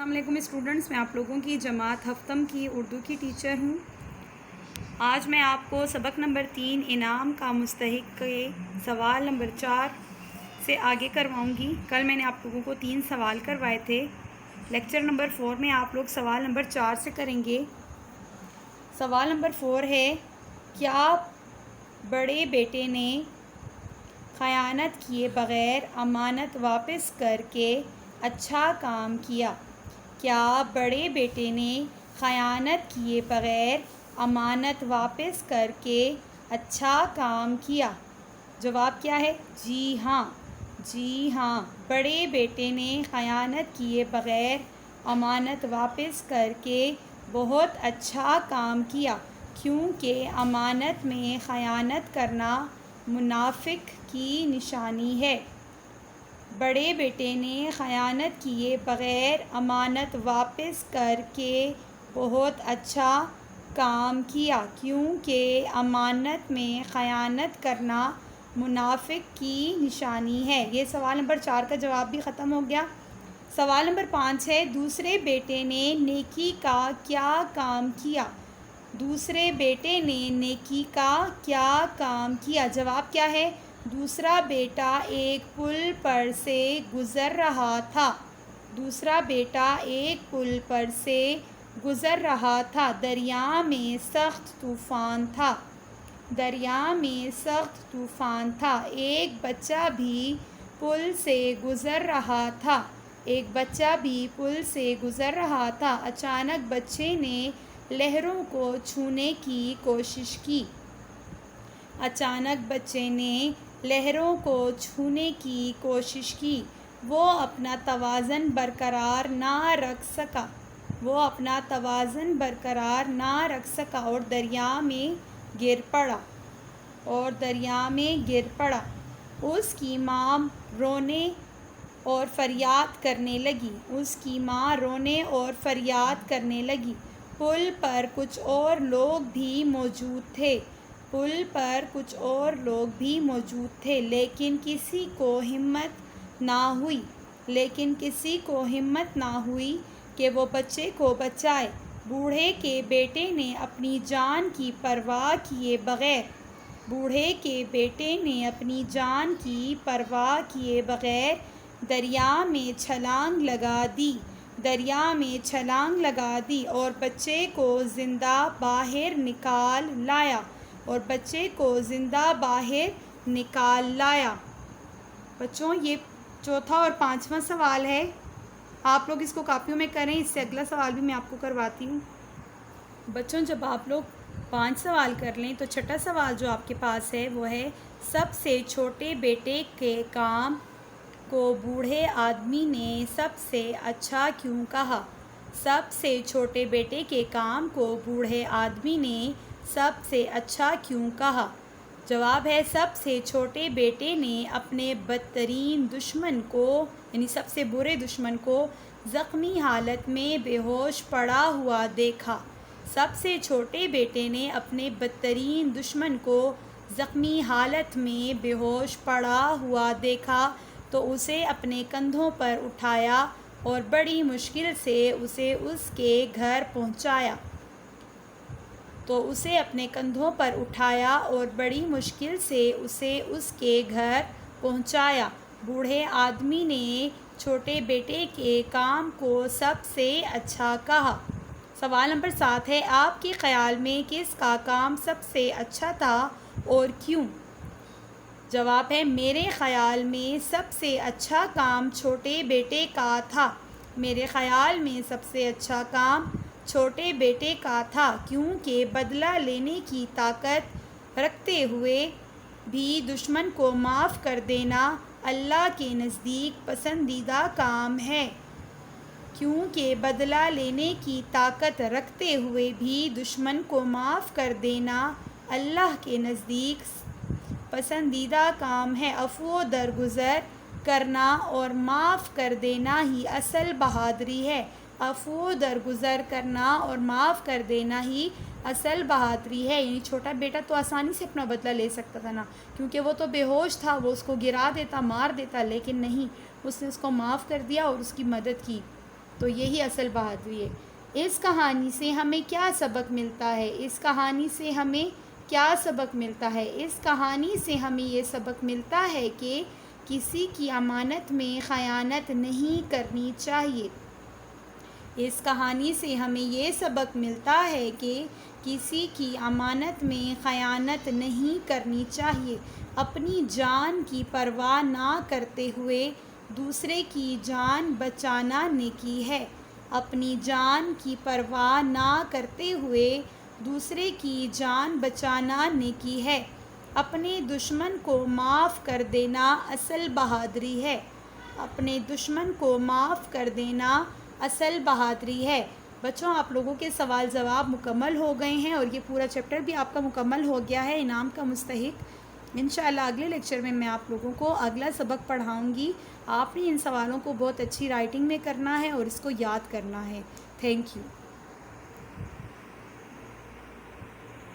السلام علیکم اسٹوڈنٹس، میں آپ لوگوں کی جماعت ہفتم کی اردو کی ٹیچر ہوں۔ آج میں آپ کو سبق نمبر 3 انعام کا مستحق کے سوال نمبر 4 سے آگے کرواؤں گی۔ کل میں نے آپ لوگوں کو 3 سوال کروائے تھے۔ لیکچر نمبر 4 میں آپ لوگ سوال نمبر 4 سے کریں گے۔ سوال نمبر 4 ہے، کیا بڑے بیٹے نے خیانت کیے بغیر امانت واپس کر کے اچھا کام کیا؟ کیا بڑے بیٹے نے خیانت کیے بغیر امانت واپس کر کے اچھا کام کیا؟ جواب کیا ہے؟ جی ہاں، بڑے بیٹے نے خیانت کیے بغیر امانت واپس کر کے بہت اچھا کام کیا، کیونکہ امانت میں خیانت کرنا منافق کی نشانی ہے۔ بڑے بیٹے نے خیانت کیے بغیر امانت واپس کر کے بہت اچھا کام کیا، کیونکہ امانت میں خیانت کرنا منافق کی نشانی ہے۔ یہ سوال نمبر 4 کا جواب بھی ختم ہو گیا۔ سوال نمبر 5 ہے، دوسرے بیٹے نے نیکی کا کیا کام کیا؟ دوسرے بیٹے نے نیکی کا کیا کام کیا؟ جواب کیا ہے؟ دوسرا بیٹا ایک پل پر سے گزر رہا تھا۔ دوسرا بیٹا ایک پل پر سے گزر رہا تھا، دریا میں سخت طوفان تھا۔ دریا میں سخت طوفان تھا، ایک بچہ بھی پل سے گزر رہا تھا۔ ایک بچہ بھی پل سے گزر رہا تھا، اچانک بچے نے لہروں کو چھونے کی کوشش کی۔ اچانک بچے نے لہروں کو چھونے کی کوشش کی، وہ اپنا توازن برقرار نہ رکھ سکا۔ وہ اپنا توازن برقرار نہ رکھ سکا اور دریا میں گر پڑا۔ اور دریا میں گر پڑا۔ اس کی ماں رونے اور فریاد کرنے لگی۔ اس کی ماں رونے اور فریاد کرنے لگی۔ پل پر کچھ اور لوگ بھی موجود تھے۔ پل پر کچھ اور لوگ بھی موجود تھے، لیکن کسی کو ہمت نہ ہوئی۔ لیکن کسی کو ہمت نہ ہوئی کہ وہ بچے کو بچائے۔ بوڑھے کے بیٹے نے اپنی جان کی پرواہ کیے بغیر بوڑھے کے بیٹے نے اپنی جان کی پرواہ کیے بغیر دریا میں چھلانگ لگا دی۔ دریا میں چھلانگ لگا دی اور بچے کو زندہ باہر نکال لایا۔ اور بچے کو زندہ باہر نکال لایا۔ بچوں، یہ چوتھا اور 5واں سوال ہے۔ آپ لوگ اس کو کاپیوں میں کریں، اس سے اگلا سوال بھی میں آپ کو کرواتی ہوں۔ بچوں، جب آپ لوگ 5 سوال کر لیں تو چھٹا سوال جو آپ کے پاس ہے وہ ہے، سب سے چھوٹے بیٹے کے کام کو بوڑھے آدمی نے سب سے اچھا کیوں کہا؟ سب سے چھوٹے بیٹے کے کام کو بوڑھے آدمی نے سب سے اچھا کیوں کہا؟ جواب ہے، سب سے چھوٹے بیٹے نے اپنے بدترین دشمن کو، یعنی سب سے برے دشمن کو زخمی حالت میں بے ہوش پڑا ہوا دیکھا۔ سب سے چھوٹے بیٹے نے اپنے بدترین دشمن کو زخمی حالت میں بے ہوش پڑا ہوا دیکھا تو اسے اپنے کندھوں پر اٹھایا اور بڑی مشکل سے اسے اس کے گھر پہنچایا۔ تو اسے اپنے کندھوں پر اٹھایا اور بڑی مشکل سے اسے اس کے گھر پہنچایا۔ بوڑھے آدمی نے چھوٹے بیٹے کے کام کو سب سے اچھا کہا۔ سوال نمبر 7 ہے، آپ کے خیال میں کس کا کام سب سے اچھا تھا اور کیوں؟ جواب ہے، میرے خیال میں سب سے اچھا کام چھوٹے بیٹے کا تھا۔ میرے خیال میں سب سے اچھا کام چھوٹے بیٹے کا تھا، کیونکہ بدلہ لینے کی طاقت رکھتے ہوئے بھی دشمن کو معاف کر دینا اللہ کے نزدیک پسندیدہ کام ہے۔ کیونکہ بدلہ لینے کی طاقت رکھتے ہوئے بھی دشمن کو معاف کر دینا اللہ کے نزدیک پسندیدہ کام ہے۔ عفو درگزر کرنا اور معاف کر دینا ہی اصل بہادری ہے۔ عفو درگزر کرنا اور معاف کر دینا ہی اصل بہادری ہے۔ یعنی چھوٹا بیٹا تو آسانی سے اپنا بدلہ لے سکتا تھا نا، کیونکہ وہ تو بے ہوش تھا، وہ اس کو گرا دیتا، مار دیتا، لیکن نہیں، اس نے اس کو معاف کر دیا اور اس کی مدد کی۔ تو یہی اصل بہادری ہے۔ اس کہانی سے ہمیں کیا سبق ملتا ہے؟ اس کہانی سے ہمیں کیا سبق ملتا ہے؟ اس کہانی سے ہمیں یہ سبق ملتا ہے کہ کسی کی امانت میں خیانت نہیں کرنی چاہیے۔ اس کہانی سے ہمیں یہ سبق ملتا ہے کہ کسی کی امانت میں خیانت نہیں کرنی چاہیے۔ اپنی جان کی پرواہ نہ کرتے ہوئے دوسرے کی جان بچانا نیکی ہے۔ اپنی جان کی پرواہ نہ کرتے ہوئے دوسرے کی جان بچانا نیکی ہے۔ اپنے دشمن کو معاف کر دینا اصل بہادری ہے۔ اپنے دشمن کو معاف کر دینا اصل بہادری ہے۔ بچوں، آپ لوگوں کے سوال جواب مکمل ہو گئے ہیں اور یہ پورا چیپٹر بھی آپ کا مکمل ہو گیا ہے انعام کا مستحق۔ انشاءاللہ اگلے لیکچر میں آپ لوگوں کو اگلا سبق پڑھاؤں گی۔ آپ نے ان سوالوں کو بہت اچھی رائٹنگ میں کرنا ہے اور اس کو یاد کرنا ہے۔ Thank you.